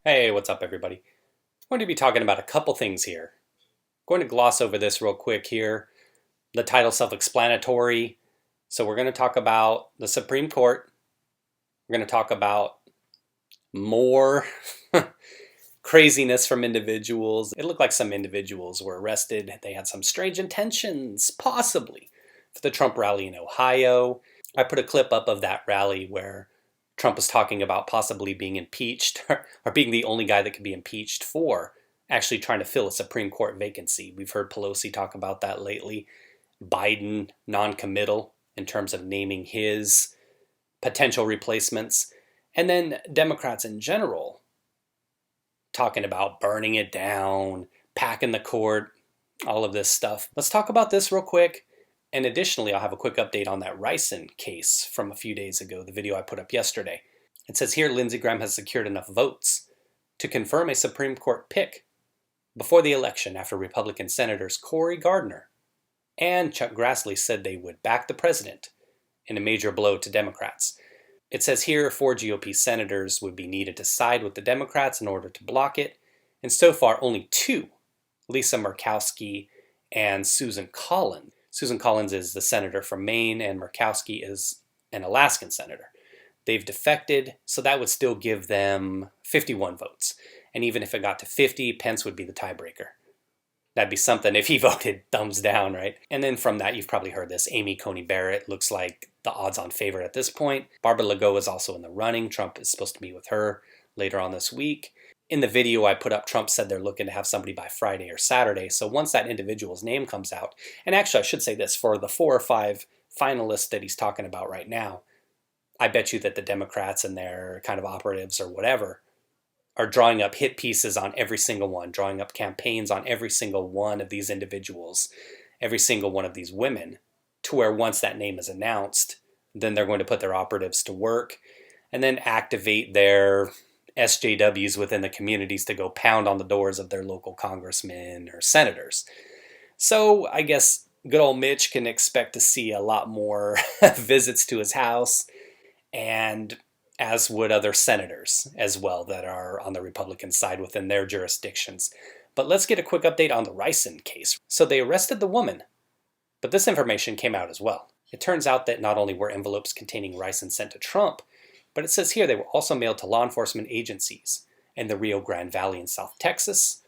Hey, what's up everybody? I'm going to be talking about a couple things here. I'm going to gloss over this real quick here. The title's self-explanatory. So we're going to talk about the Supreme Court. We're going to talk about more craziness from individuals. It looked like some individuals were arrested. They had some strange intentions, possibly, for the Trump rally in Ohio. I put a clip up of that rally where Trump was talking about possibly being impeached or being the only guy that could be impeached for actually trying to fill a Supreme Court vacancy. We've heard Pelosi talk about that lately. Biden non-committal in terms of naming his potential replacements. And then Democrats in general talking about burning it down, packing the court, all of this stuff. Let's talk about this real quick. And additionally, I'll have a quick update on that Ricin case from a few days ago, the video I put up yesterday. It says here Lindsey Graham has secured enough votes to confirm a Supreme Court pick before the election after Republican Senators Cory Gardner and Chuck Grassley said they would back the president in a major blow to Democrats. It says here 4 GOP senators would be needed to side with the Democrats in order to block it, and so far only 2, Lisa Murkowski and Susan Collins. Susan Collins is the senator from Maine, and Murkowski is an Alaskan senator. They've defected, so that would still give them 51 votes. And even if it got to 50, Pence would be the tiebreaker. That'd be something if he voted thumbs down, right? And then from that, you've probably heard this. Amy Coney Barrett looks like the odds-on favorite at this point. Barbara Legault is also in the running. Trump is supposed to meet with her later on this week. In the video I put up, Trump said they're looking to have somebody by Friday or Saturday. So once that individual's name comes out, and actually I should say this, for the 4 or 5 finalists that he's talking about right now, I bet you that the Democrats and their kind of operatives or whatever are drawing up hit pieces on every single one, drawing up campaigns on every single one of these individuals, every single one of these women, to where once that name is announced, then they're going to put their operatives to work and then activate their SJWs within the communities to go pound on the doors of their local congressmen or senators. So I guess good old Mitch can expect to see a lot more visits to his house, and as would other senators as well that are on the Republican side within their jurisdictions. But let's get a quick update on the Ricin case. So they arrested the woman, but this information came out as well. It turns out that not only were envelopes containing ricin sent to Trump, but it says here they were also mailed to law enforcement agencies in the Rio Grande Valley in South Texas.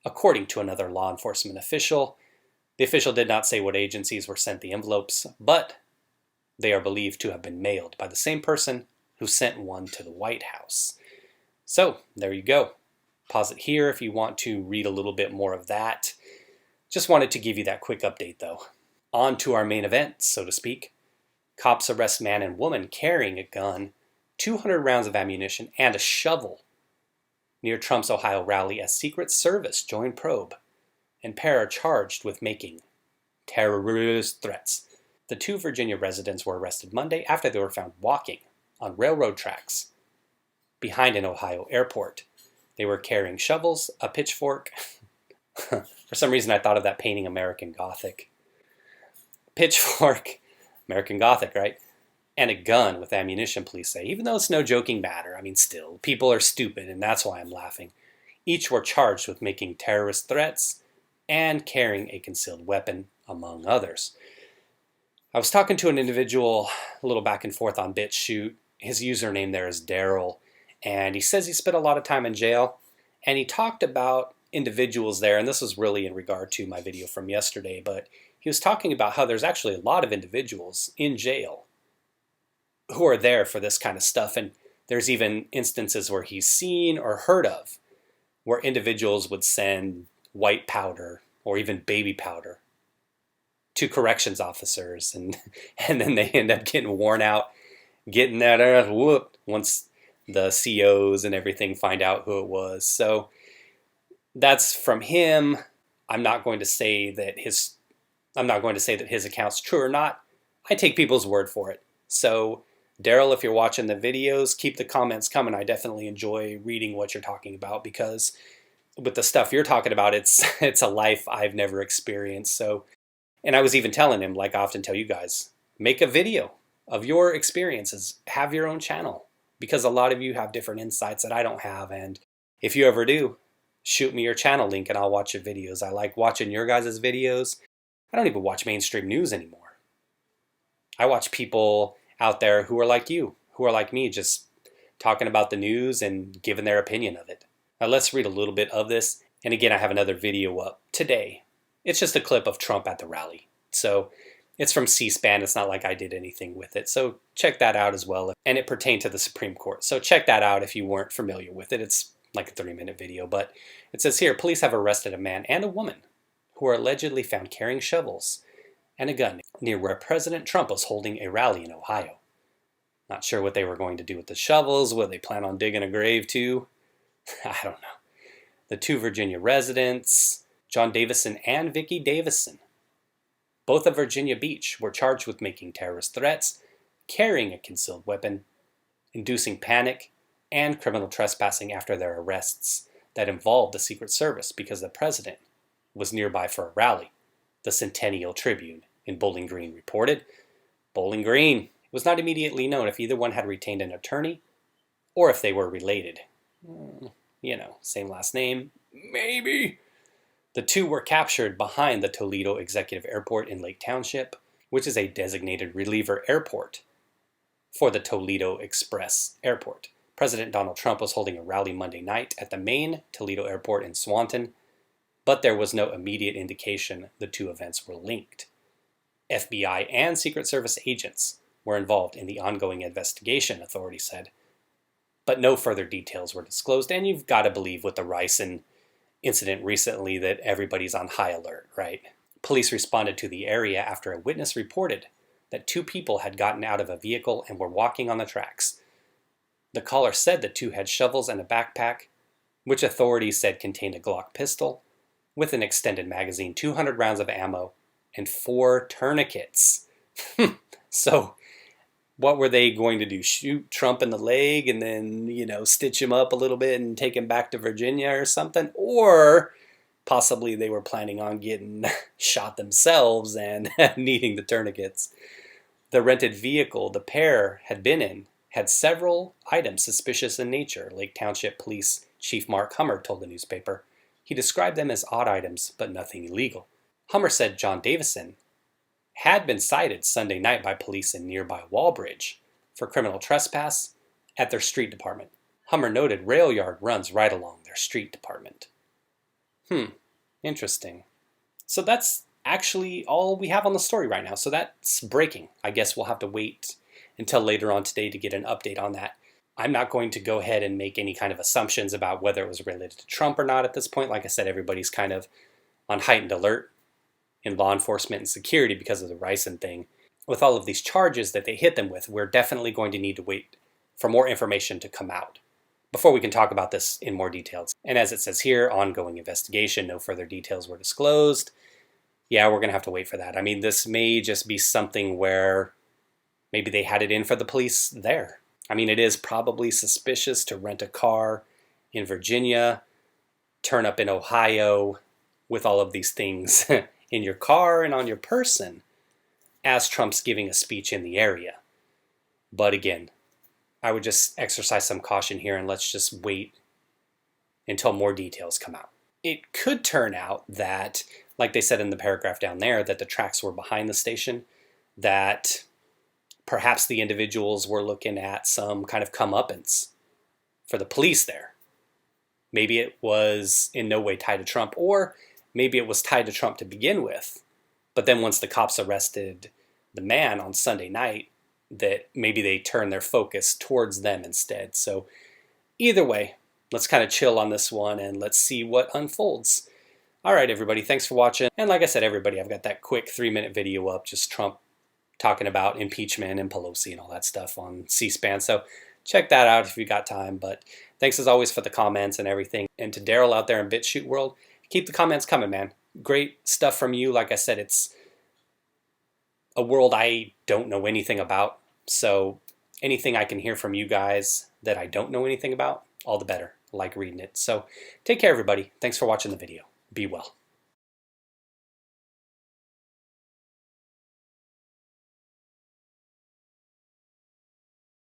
According to another law enforcement official, the official did not say what agencies were sent the envelopes, but they are believed to have been mailed by the same person who sent one to the White House. So there you go. Pause it here if you want to read a little bit more of that. Just wanted to give you that quick update though. On to our main event, so to speak. Cops arrest man and woman carrying a gun, 200 rounds of ammunition, and a shovel near Trump's Ohio rally as Secret Service joined probe, and pair are charged with making terrorist threats. The 2 Virginia residents were arrested Monday after they were found walking on railroad tracks behind an Ohio airport. They were carrying shovels, a pitchfork. For some reason I thought of that painting American Gothic. Pitchfork, American Gothic, right? And a gun with ammunition, police say. Even though it's no joking matter, I mean still, people are stupid and that's why I'm laughing. Each were charged with making terrorist threats and carrying a concealed weapon, among others. I was talking to an individual a little back and forth on BitChute. His username there is Daryl, and he says he spent a lot of time in jail, and he talked about individuals there, and this was really in regard to my video from yesterday, but he was talking about how there's actually a lot of individuals in jail who are there for this kind of stuff, and there's even instances where he's seen or heard of where individuals would send white powder or even baby powder to corrections officers, and then they end up getting worn out, getting that ass whooped once the COs and everything find out who it was. So that's from him. I'm not going to say that his account's true or not. I take people's word for it. So Daryl, if you're watching the videos, keep the comments coming. I definitely enjoy reading what you're talking about, because with the stuff you're talking about, it's a life I've never experienced. So, and I was even telling him, like I often tell you guys, make a video of your experiences. Have your own channel, because a lot of you have different insights that I don't have, and If you ever do, shoot me your channel link and I'll watch your videos. I like watching your guys' videos. I don't even watch mainstream news anymore. I watch people out there who are like you, who are like me, just talking about the news and giving their opinion of it. Now let's read a little bit of this. And again, I have another video up today. It's just a clip of Trump at the rally. So it's from C-SPAN. It's not like I did anything with it. So check that out as well. And it pertained to the Supreme Court. So check that out if you weren't familiar with it. It's like a 3-minute video. But it says here, police have arrested a man and a woman who are allegedly found carrying shovels and a gun near where President Trump was holding a rally in Ohio. Not sure what they were going to do with the shovels. Would they plan on digging a grave too? I don't know. The 2 Virginia residents, John Davison and Vicki Davison, both of Virginia Beach, were charged with making terrorist threats, carrying a concealed weapon, inducing panic, and criminal trespassing after their arrests that involved the Secret Service because the president was nearby for a rally, the Sentinel-Tribune in Bowling Green reported. Bowling Green. It was not immediately known if either one had retained an attorney or if they were related. You know, same last name, maybe. The 2 were captured behind the Toledo Executive Airport in Lake Township, which is a designated reliever airport for the Toledo Express Airport. President Donald Trump was holding a rally Monday night at the main Toledo Airport in Swanton, but there was no immediate indication the 2 events were linked. FBI and Secret Service agents were involved in the ongoing investigation, authorities said. But no further details were disclosed, and you've got to believe with the ricin incident recently that everybody's on high alert, right? Police responded to the area after a witness reported that 2 people had gotten out of a vehicle and were walking on the tracks. The caller said the 2 had shovels and a backpack, which authorities said contained a Glock pistol with an extended magazine, 200 rounds of ammo, and 4 tourniquets. So what were they going to do? Shoot Trump in the leg and then, you know, stitch him up a little bit and take him back to Virginia or something? Or possibly they were planning on getting shot themselves and needing the tourniquets. The rented vehicle the pair had been in had several items suspicious in nature, Lake Township Police Chief Mark Hummer told the newspaper. He described them as odd items, but nothing illegal. Hummer said John Davison had been cited Sunday night by police in nearby Walbridge for criminal trespass at their street department. Hummer noted rail yard runs right along their street department. Interesting. So that's actually all we have on the story right now. So that's breaking. I guess we'll have to wait until later on today to get an update on that. I'm not going to go ahead and make any kind of assumptions about whether it was related to Trump or not at this point. Like I said, everybody's kind of on heightened alert in law enforcement and security because of the ricin thing. With all of these charges that they hit them with, we're definitely going to need to wait for more information to come out before we can talk about this in more details. And as it says here, ongoing investigation, no further details were disclosed. Yeah, we're going to have to wait for that. I mean, this may just be something where maybe they had it in for the police there. I mean, it is probably suspicious to rent a car in Virginia, turn up in Ohio with all of these things in your car and on your person as Trump's giving a speech in the area. But again, I would just exercise some caution here and let's just wait until more details come out. It could turn out that, like they said in the paragraph down there, that the tracks were behind the station, that perhaps the individuals were looking at some kind of comeuppance for the police there. Maybe it was in no way tied to Trump, or maybe it was tied to Trump to begin with, but then once the cops arrested the man on Sunday night, that maybe they turned their focus towards them instead. So either way, let's kind of chill on this one and let's see what unfolds. All right, everybody, thanks for watching. And like I said, everybody, I've got that quick 3-minute video up, just Trump talking about impeachment and Pelosi and all that stuff on C-SPAN. So check that out if you got time. But thanks as always for the comments and everything. And to Daryl out there in BitChute world, keep the comments coming, man. Great stuff from you. Like I said, it's a world I don't know anything about. So anything I can hear from you guys that I don't know anything about, all the better. I like reading it. So take care, everybody. Thanks for watching the video. Be well.